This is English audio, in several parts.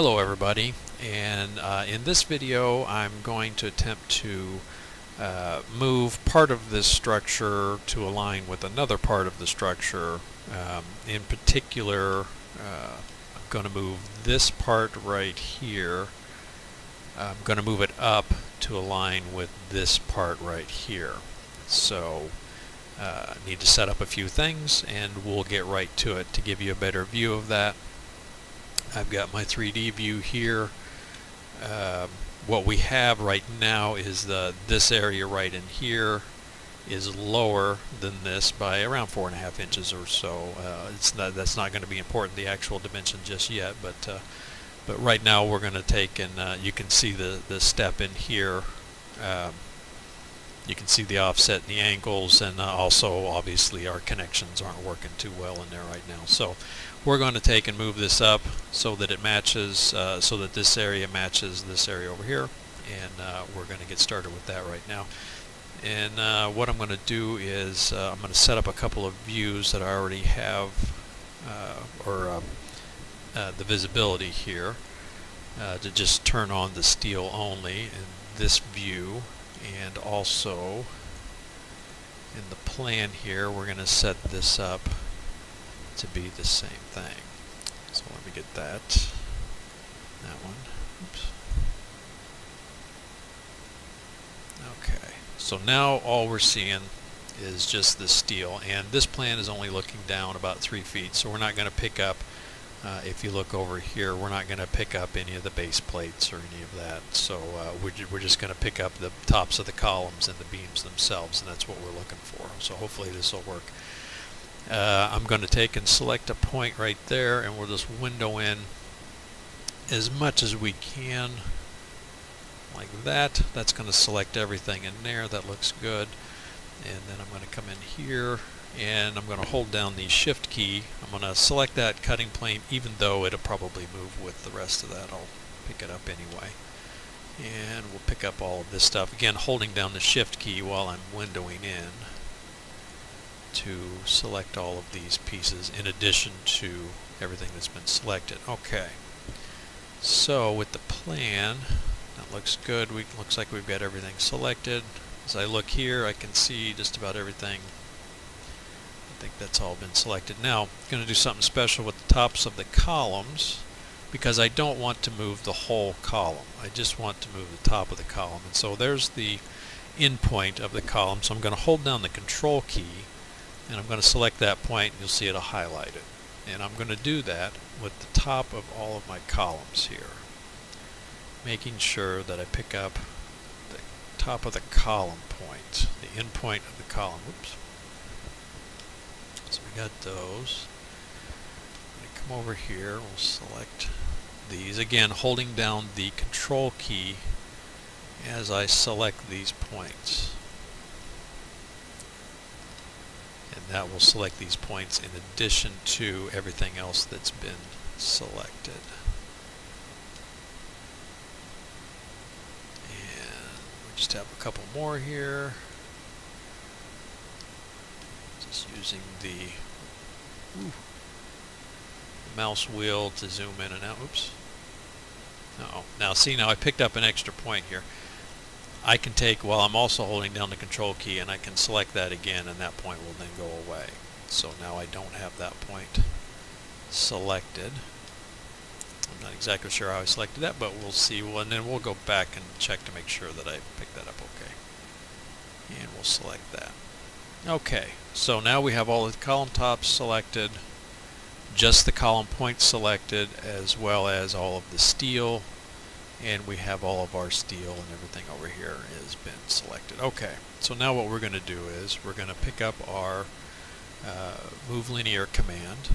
Hello everybody, and in this video I'm going to attempt to move part of this structure to align with another part of the structure. In particular, I'm going to move this part right here. I'm going to move it up to align with this part right here. So I need to set up a few things and we'll get right to it to give you a better view of that. I've got my 3D view here. What we have right now is this area right in here is lower than this by around 4.5 inches or so. That's not going to be important, the actual dimension, just yet, but right now we're going to take and you can see the step in here. You can see the offset and the angles, and also obviously our connections aren't working too well in there right now. So we're going to take and move this up so that it matches, so that this area matches this area over here, and we're going to get started with that right now. And what I'm going to do is I'm going to set up a couple of views that I already have, the visibility here, to just turn on the steel only in this view. And also in the plan here we're going to set this up to be the same thing. So let me get that one. Oops. Okay, so now all we're seeing is just the steel, and this plan is only looking down about 3 feet, so we're not going to pick up, if you look over here, we're not going to pick up any of the base plates or any of that. So we're just going to pick up the tops of the columns and the beams themselves, and that's what we're looking for. So hopefully this will work. I'm going to take and select a point right there, and we'll just window in as much as we can like that. That's going to select everything in there. That looks good. And then I'm going to come in here and I'm going to hold down the shift key. I'm going to select that cutting plane, even though it'll probably move with the rest of that. I'll pick it up anyway. And we'll pick up all of this stuff. Again, holding down the shift key while I'm windowing in to select all of these pieces in addition to everything that's been selected. Okay. So with the plan, that looks good. Looks like we've got everything selected. As I look here, I can see just about everything. I think that's all been selected. Now, I'm going to do something special with the tops of the columns, because I don't want to move the whole column. I just want to move the top of the column. And so there's the end point of the column. So I'm going to hold down the control key, and I'm going to select that point, and you'll see it'll highlight it. And I'm going to do that with the top of all of my columns here, making sure that I pick up the top of the column point, the end point of the column. Oops. So we got those. I'm going to come over here, we'll select these. Again, holding down the control key as I select these points. And that will select these points in addition to everything else that's been selected. And we just have a couple more here. Just using the mouse wheel to zoom in and out. Oops. Uh-oh. Now see, now I picked up an extra point here. I can take, while I'm also holding down the control key, and I can select that again, and that point will then go away. So now I don't have that point selected. I'm not exactly sure how I selected that, but we'll see. Well, and then we'll go back and check to make sure that I picked that up okay. And we'll select that. Okay, so now we have all the column tops selected, just the column points selected, as well as all of the steel, and we have all of our steel and everything over here has been selected. Okay, so now what we're going to do is we're going to pick up our move linear command,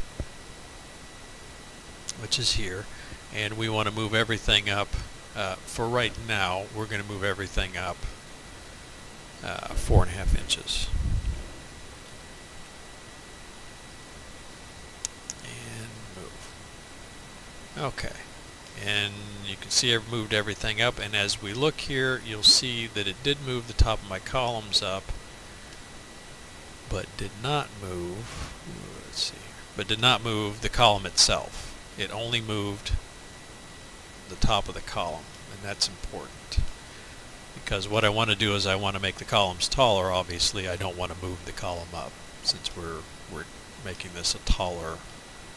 which is here, and we want to move everything up. For right now, we're going to move everything up 4.5 inches. Okay, and you can see I've moved everything up, and as we look here, you'll see that it did move the top of my columns up, but did not move, let's see, but did not move the column itself. It only moved the top of the column, and that's important because what I want to do is I want to make the columns taller. Obviously, I don't want to move the column up since we're making this a taller,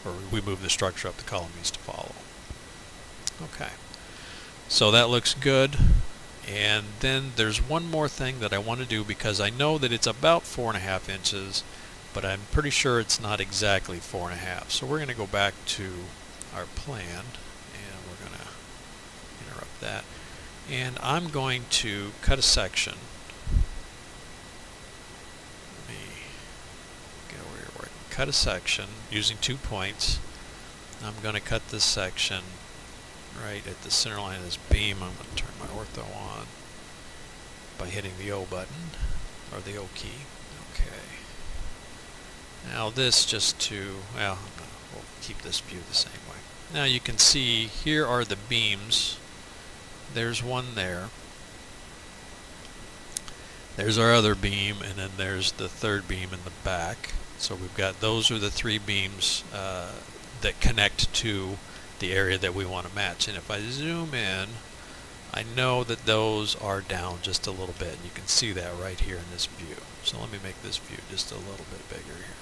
or we move the structure up, the column needs to follow. Okay, so that looks good. And then there's one more thing that I want to do, because I know that it's about 4.5 inches, but I'm pretty sure it's not exactly 4.5. So we're going to go back to our plan, and we're going to interrupt that. And I'm going to cut a section. Let me get over here where I can cut a section using 2 points. I'm going to cut this section right at the center line of this beam. I'm going to turn my ortho on by hitting the O button, or the O key. Okay. Now this just to, well, we'll keep this view the same way. Now you can see here are the beams. There's one there. There's our other beam, and then there's the third beam in the back. So we've got, those are the 3 beams that connect to the area that we want to match. And if I zoom in, I know that those are down just a little bit, and you can see that right here in this view. So let me make this view just a little bit bigger here.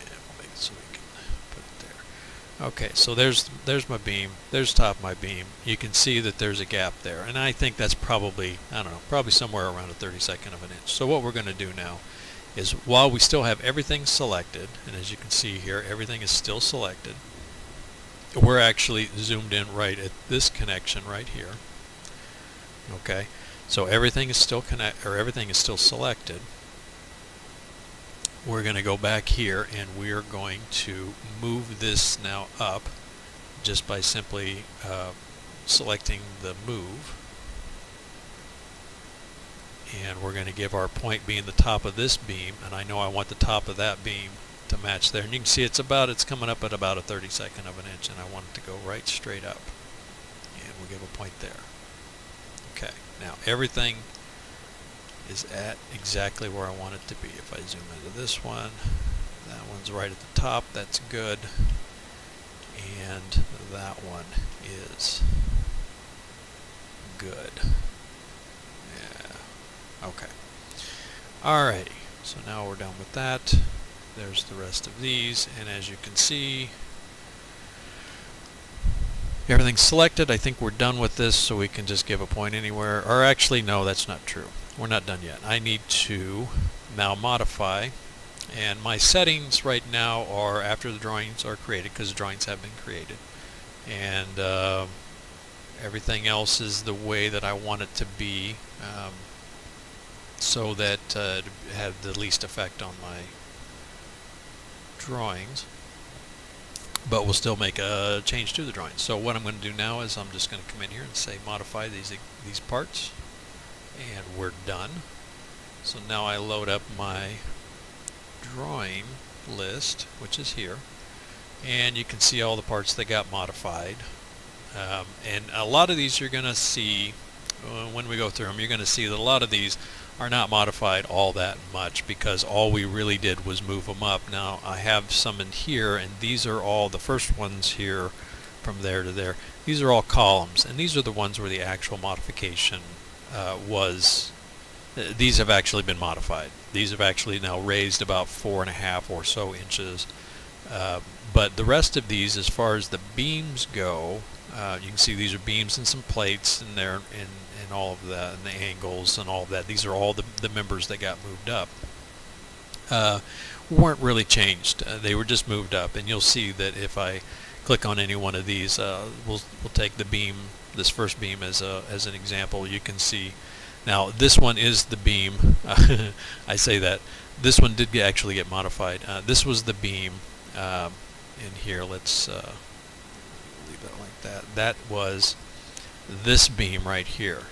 And we'll make it so we can put it there. Okay, so there's my beam, there's the top of my beam. You can see that there's a gap there, and I think that's probably, I don't know, probably somewhere around a 32nd of an inch. So what we're going to do now is, while we still have everything selected, and as you can see here, everything is still selected, we're actually zoomed in right at this connection right here. Okay, so everything is still everything is still selected. We're going to go back here, and we are going to move this now up just by simply selecting the move. And we're going to give our point being the top of this beam, and I know I want the top of that beam to match there. And you can see it's coming up at about a 32nd of an inch, and I want it to go right straight up. And we'll give a point there. Okay, now everything is at exactly where I want it to be. If I zoom into this one, that one's right at the top, that's good. And that one is good. Okay. Alrighty, so now we're done with that. There's the rest of these, and as you can see, everything's selected. I think we're done with this, so we can just give a point anywhere. Or actually, no, that's not true. We're not done yet. I need to now modify, and my settings right now are after the drawings are created, because the drawings have been created. And everything else is the way that I want it to be. So that it had the least effect on my drawings, but we'll still make a change to the drawings. So what I'm going to do now is I'm just going to come in here and say modify these parts, and we're done. So now I load up my drawing list, which is here, and you can see all the parts that got modified. And a lot of these you're going to see when we go through them. You're going to see that a lot of these are not modified all that much, because all we really did was move them up. Now I have some in here, and these are all the first ones here from there to there. These are all columns, and these are the ones where the actual modification was. These have actually been modified. These have actually now raised about 4.5 or so inches. But the rest of these, as far as the beams go, you can see these are beams and some plates in there, and all of that, and the angles and all of that. These are all the members that got moved up. Weren't really changed. They were just moved up, and you'll see that if I click on any one of these, we'll take the beam, this first beam as an example. You can see now this one is the beam. I say that this one did actually get modified. This was the beam in here. Let's leave that like that. That was this beam right here.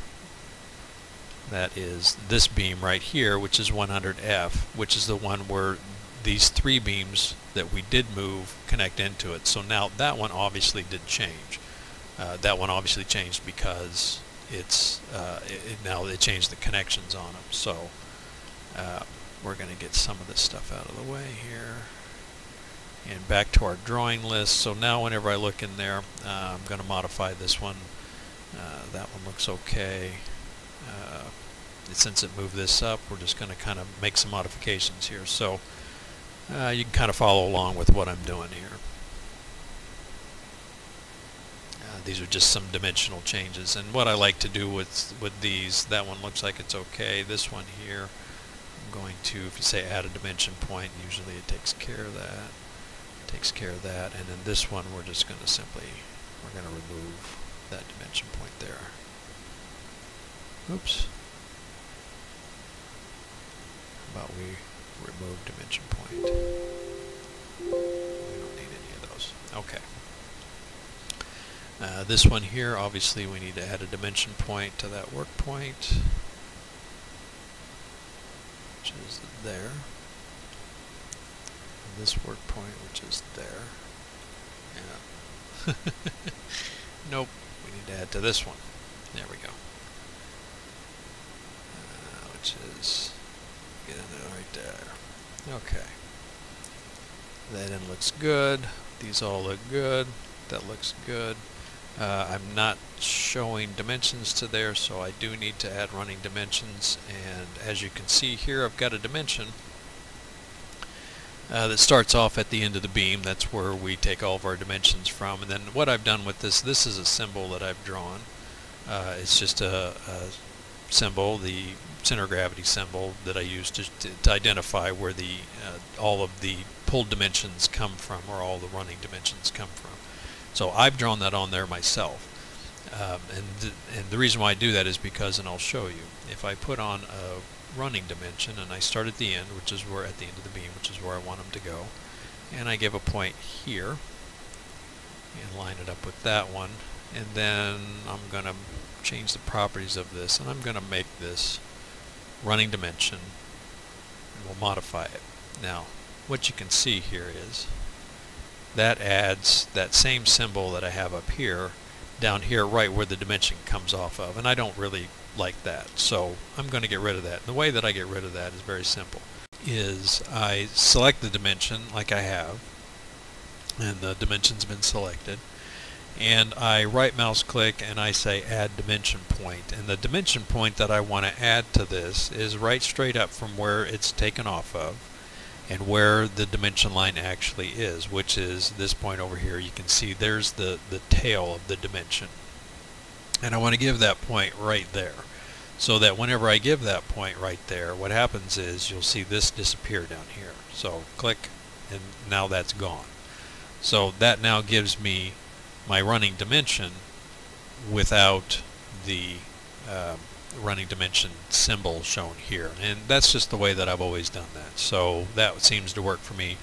That is this beam right here, which is 100F, which is the one where these 3 beams that we did move connect into it. So now that one obviously did change. That one obviously changed because now it changed the connections on them. So we're going to get some of this stuff out of the way here. And back to our drawing list. So now whenever I look in there, I'm going to modify this one. That one looks okay. Since it moved this up, we're just going to kind of make some modifications here. So you can kind of follow along with what I'm doing here. These are just some dimensional changes, and what I like to do with these, that one looks like it's okay. This one here, I'm going to, if you say add a dimension point, usually it takes care of that. And then this one, we're just going to simply, we're going to remove that dimension point there. Oops. How about we remove dimension point? We don't need any of those. Okay. This one here, obviously we need to add a dimension point to that work point, which is there. And this work point, which is there. Yeah. Nope, we need to add to this one. There we go. Which is, get in there right there. Okay. That end looks good. These all look good. That looks good. I'm not showing dimensions to there, so I do need to add running dimensions. And as you can see here, I've got a dimension that starts off at the end of the beam. That's where we take all of our dimensions from. And then what I've done with this is a symbol that I've drawn. It's just a symbol, the center of gravity symbol that I use to identify where the all of the pulled dimensions come from, or all the running dimensions come from. So I've drawn that on there myself, and the reason why I do that is because, and I'll show you, if I put on a running dimension and I start at the end, which is where at the end of the beam, which is where I want them to go, and I give a point here and line it up with that one, and then I'm going to change the properties of this, and I'm going to make this running dimension, and we'll modify it. Now what you can see here is that adds that same symbol that I have up here down here, right where the dimension comes off of, and I don't really like that, so I'm going to get rid of that. And the way that I get rid of that is very simple. Is I select the dimension like I have, and the dimension's been selected, and I right mouse click and I say add dimension point, and the dimension point that I want to add to this is right straight up from where it's taken off of and where the dimension line actually is, which is this point over here. You can see there's the tail of the dimension, and I want to give that point right there, so that whenever I give that point right there, what happens is you'll see this disappear down here. So click, and now that's gone. So that now gives me my running dimension without the running dimension symbol shown here, and that's just the way that I've always done that. So that seems to work for me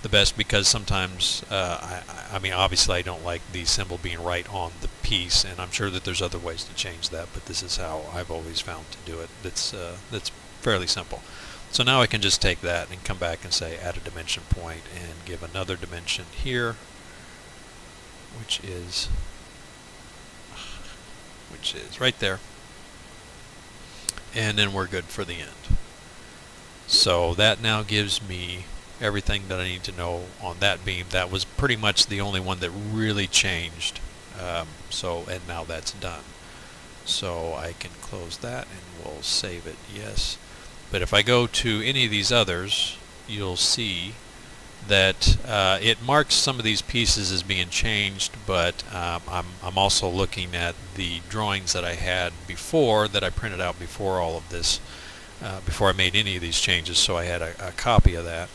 the best, because sometimes I mean, obviously I don't like the symbol being right on the piece, and I'm sure that there's other ways to change that, but this is how I've always found to do it. That's fairly simple. So now I can just take that and come back and say add a dimension point and give another dimension here, which is right there. And then we're good for the end. So that now gives me everything that I need to know on that beam. That was pretty much the only one that really changed. And now that's done. So I can close that and we'll save it, yes. But if I go to any of these others, you'll see that it marks some of these pieces as being changed, but I'm also looking at the drawings that I had before, that I printed out before all of this, before I made any of these changes, so I had a copy of that.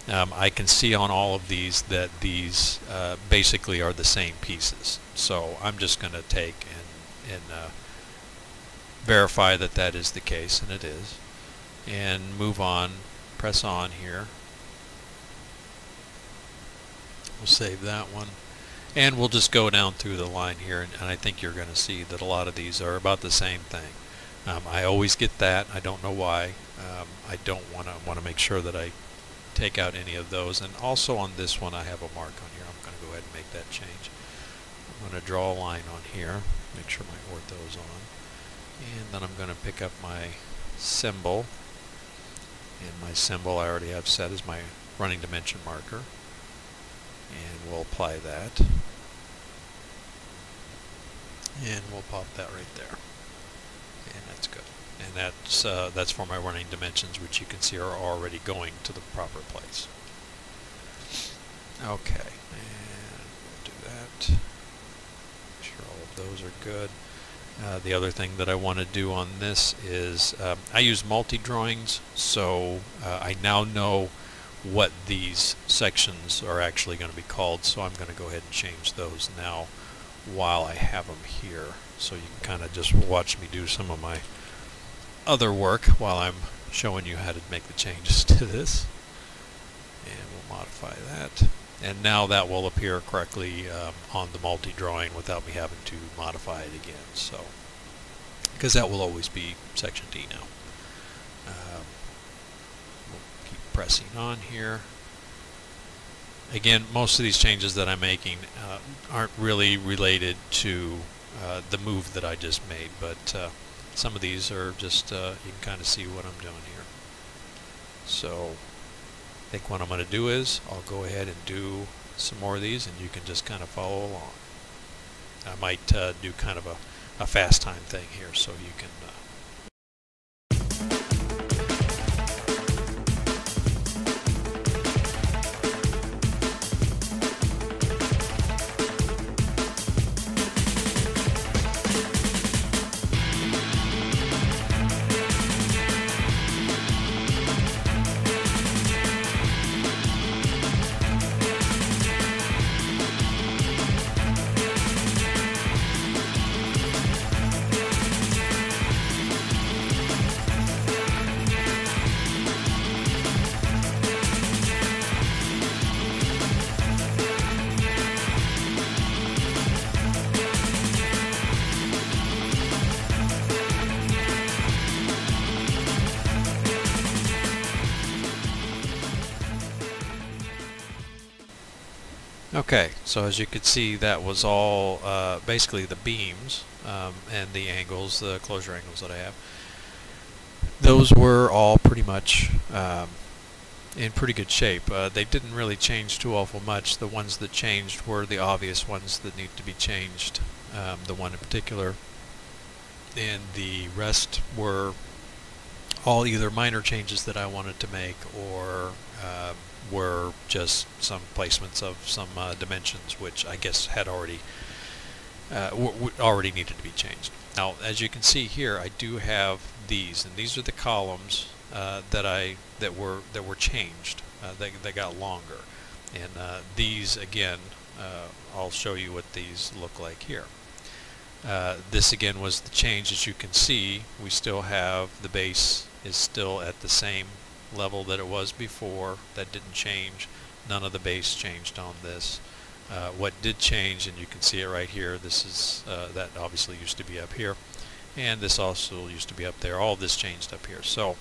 I can see on all of these that these basically are the same pieces. So I'm just going to take and verify that that is the case, and it is, and move on, press on here. We'll save that one, and we'll just go down through the line here, and I think you're going to see that a lot of these are about the same thing. I always get that. I don't know why. I don't want to make sure that I take out any of those. And also on this one I have a mark on here. I'm going to go ahead and make that change. I'm going to draw a line on here, make sure my ortho is on, and then I'm going to pick up my symbol, and my symbol I already have set as my running dimension marker. And we'll apply that. And we'll pop that right there. And that's good. And that's for my running dimensions, which you can see are already going to the proper place. Okay, and we'll do that. Make sure all of those are good. The other thing that I want to do on this is I use multi-drawings, so I now know what these sections are actually going to be called, so I'm going to go ahead and change those now while I have them here, so you can kind of just watch me do some of my other work while I'm showing you how to make the changes to this. And we'll modify that, and now that will appear correctly on the multi-drawing without me having to modify it again, so because that will always be section D now. We'll keep pressing on here. Again, most of these changes that I'm making aren't really related to the move that I just made, but some of these are just, you can kind of see what I'm doing here. So I think what I'm going to do is I'll go ahead and do some more of these, and you can just kind of follow along. I might do kind of a fast time thing here, so you can Okay, so as you can see, that was all basically the beams and the angles, the closure angles that I have. Those were all pretty much in pretty good shape. They didn't really change too awful much. The ones that changed were the obvious ones that need to be changed, the one in particular, and the rest were all either minor changes that I wanted to make, or were just some placements of some dimensions which I guess had already needed to be changed. Now, as you can see here, I do have these, and these are the columns that were changed. They got longer, and these again, I'll show you what these look like here. This again was the change. As you can see, we still have the base is still at the same level that it was before. That didn't change. None of the base changed on this. What did change, and you can see it right here, this is that obviously used to be up here, and this also used to be up there. All this changed up here. So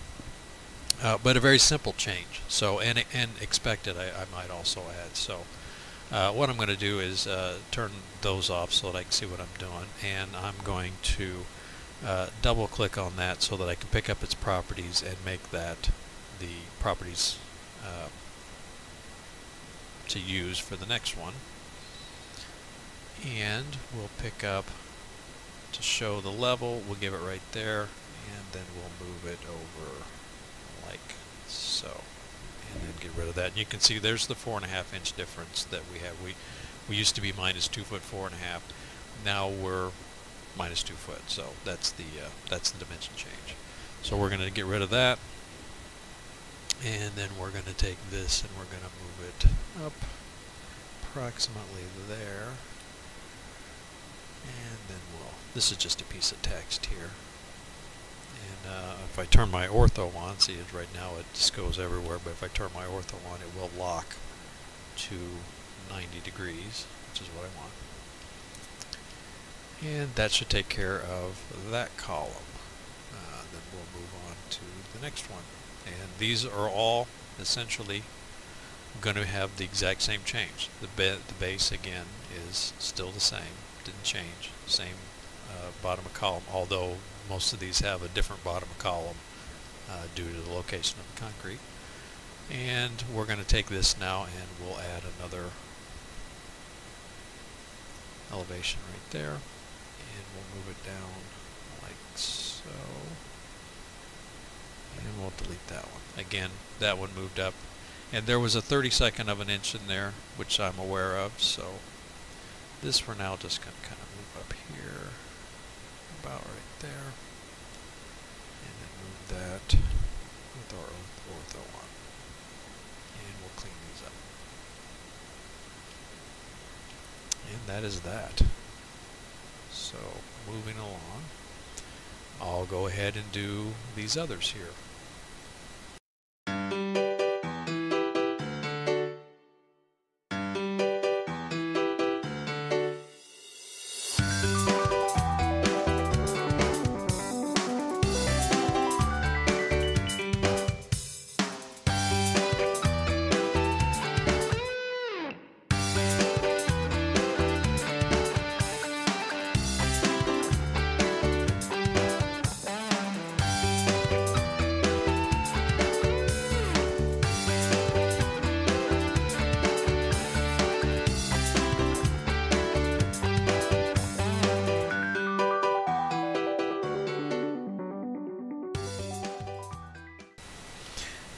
but a very simple change, so and expected, I might also add. So what I'm going to do is turn those off so that I can see what I'm doing, and I'm going to double click on that so that I can pick up its properties and make that the properties to use for the next one. And we'll pick up to show the level, we'll give it right there, and then we'll move it over like so, and then get rid of that. And you can see there's the 4.5 inch difference that we have. We used to be minus 2 foot 4.5. Now we're minus 2 foot. So that's the dimension change. So we're going to get rid of that, and then we're going to take this and we're going to move it up approximately there, and then this is just a piece of text here. And if I turn my ortho on, see it right now, it just goes everywhere, but if I turn my ortho on, it will lock to 90 degrees, which is what I want. And that should take care of that column. Then we'll move on to the next one. And these are all essentially going to have the exact same change. The base again is still the same, didn't change, same bottom of column, although most of these have a different bottom of column due to the location of the concrete. And we're going to take this now and we'll add another elevation right there, and we'll move it down like so, and we'll delete that one. Again, that one moved up, and there was a 32nd of an inch in there, which I'm aware of, so this we're now just going to kind of move up here, about right there, and then move that with our ortho on, and we'll clean these up. And that is that. So moving along, I'll go ahead and do these others here.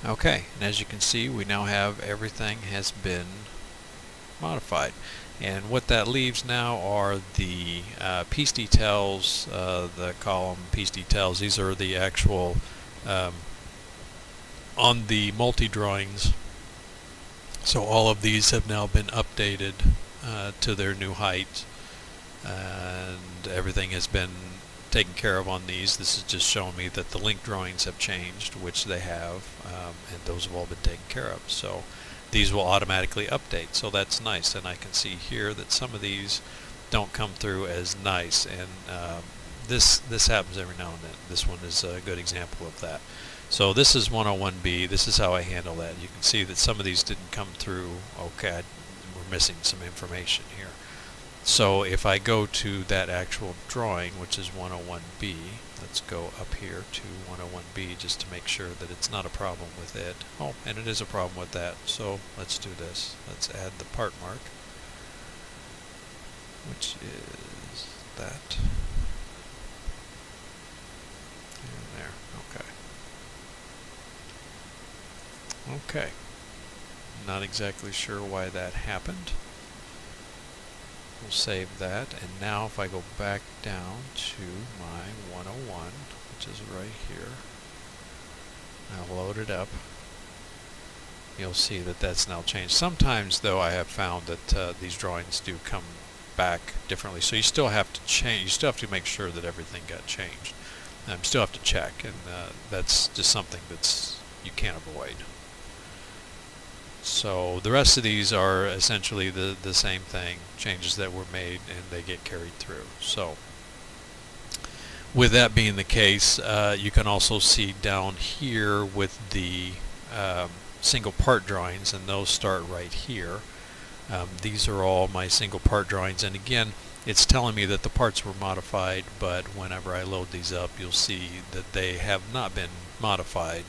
Okay, and as you can see, we now have everything has been modified, and what that leaves now are the piece details, the column piece details. These are the actual on the multi-drawings, so all of these have now been updated to their new height, and everything has been taken care of on these. This is just showing me that the link drawings have changed, which they have, and those have all been taken care of. So these will automatically update, so that's nice. And I can see here that some of these don't come through as nice, and this happens every now and then. This one is a good example of that. So this is 101B. This is how I handle that. You can see that some of these didn't come through. Okay, we're missing some information here. So if I go to that actual drawing, which is 101B, let's go up here to 101B just to make sure that it's not a problem with it. Oh, and it is a problem with that. So let's do this. Let's add the part mark, which is that. And there. Okay. Okay. Not exactly sure why that happened. We'll save that, and now if I go back down to my 101, which is right here, I'll load it up. You'll see that that's now changed. Sometimes, though, I have found that these drawings do come back differently, so you still have to change. You still have to make sure that everything got changed. You still have to check, and that's just something that's you can't avoid. So the rest of these are essentially the same thing, changes that were made, and they get carried through. So with that being the case, you can also see down here with the single part drawings, and those start right here. These are all my single part drawings, and again, it's telling me that the parts were modified, but whenever I load these up, you'll see that they have not been modified.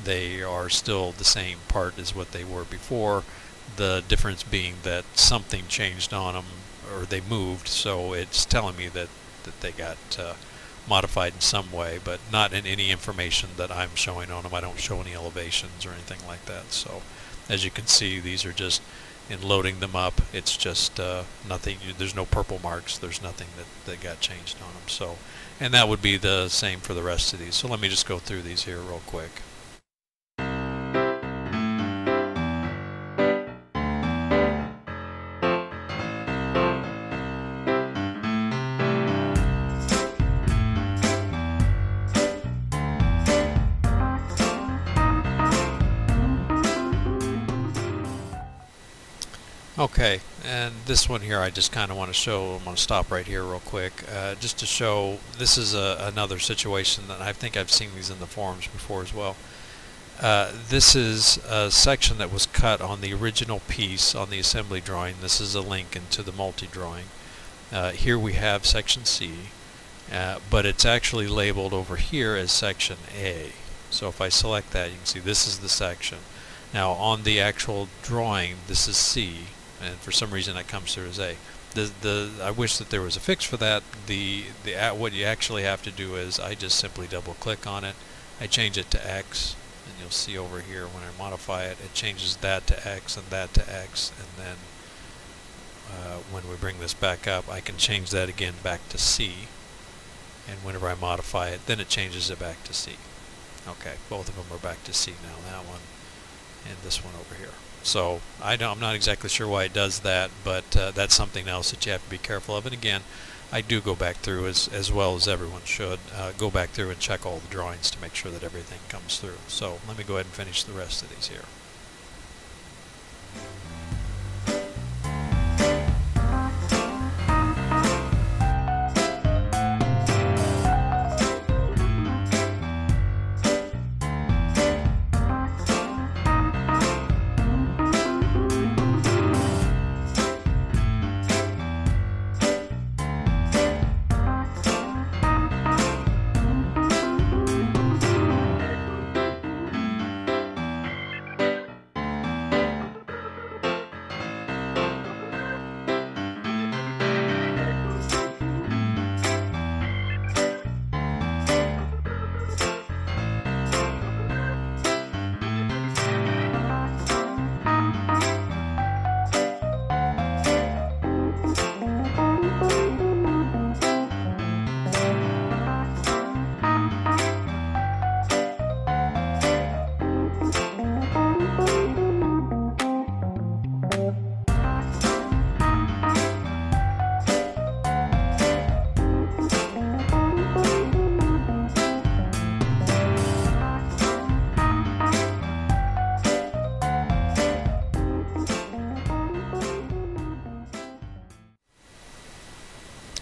They are still the same part as what they were before, the difference being that something changed on them, or they moved, so it's telling me that they got modified in some way, but not in any information that I'm showing on them. I don't show any elevations or anything like that. So as you can see, these are just, in loading them up, it's just nothing. There's no purple marks, there's nothing that got changed on them. So, and that would be the same for the rest of these. So let me just go through these here real quick. Okay, and this one here I just kind of want to show. I'm going to stop right here real quick, just to show this is another situation that I think I've seen these in the forums before as well. This is a section that was cut on the original piece on the assembly drawing. This is a link into the multi-drawing. Here we have section C, but it's actually labeled over here as section A. So if I select that, you can see this is the section. Now on the actual drawing, this is C, and for some reason that comes through as A. I wish that there was a fix for that. What you actually have to do is I just simply double click on it. I change it to X, and you'll see over here when I modify it, it changes that to X and that to X, and then when we bring this back up, I can change that again back to C, and whenever I modify it, then it changes it back to C. Okay, both of them are back to C now, that one and this one over here. So I'm not exactly sure why it does that, but that's something else that you have to be careful of. And again, I do go back through, as well as everyone should, go back through and check all the drawings to make sure that everything comes through. So let me go ahead and finish the rest of these here.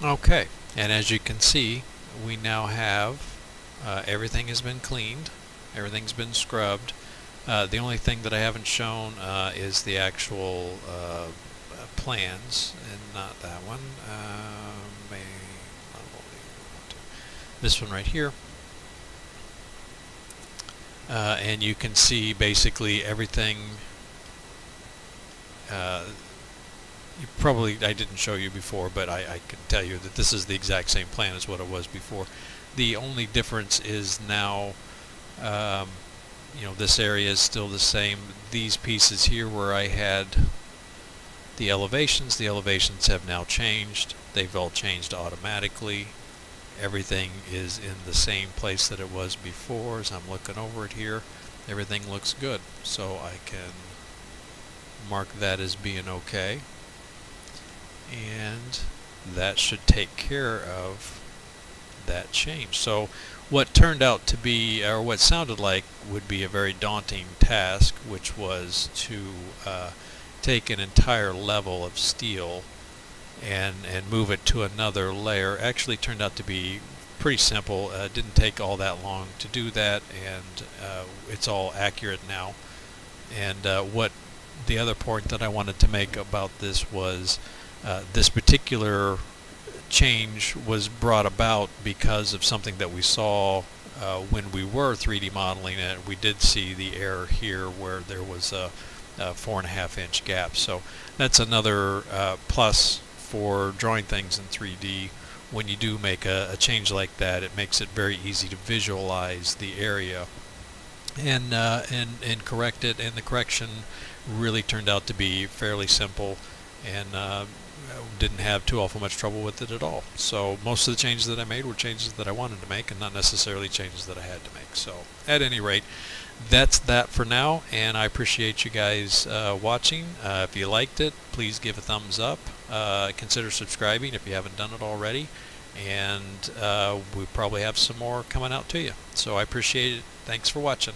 Okay, and as you can see, we now have everything has been cleaned, everything's been scrubbed. The only thing that I haven't shown is the actual plans, and not that one. This one right here. And you can see basically everything. I didn't show you before, but I can tell you that this is the exact same plan as what it was before. The only difference is now, you know, this area is still the same. These pieces here where I had the elevations have now changed. They've all changed automatically. Everything is in the same place that it was before. As I'm looking over it here, everything looks good. So I can mark that as being okay. And that should take care of that change. So what turned out to be, or what sounded like would be a very daunting task, which was to take an entire level of steel and move it to another layer, actually turned out to be pretty simple. It didn't take all that long to do that, and it's all accurate now. And what the other point that I wanted to make about this was this particular change was brought about because of something that we saw when we were 3D modeling it. We did see the error here where there was a 4.5 inch gap. So that's another plus for drawing things in 3D. When you do make a change like that, it makes it very easy to visualize the area and correct it. And the correction really turned out to be fairly simple, and didn't have too awful much trouble with it at all. So most of the changes that I made were changes that I wanted to make and not necessarily changes that I had to make. So at any rate, that's that for now, and I appreciate you guys watching. If you liked it, please give a thumbs up. Consider subscribing if you haven't done it already, and we probably have some more coming out to you. So I appreciate it. Thanks for watching.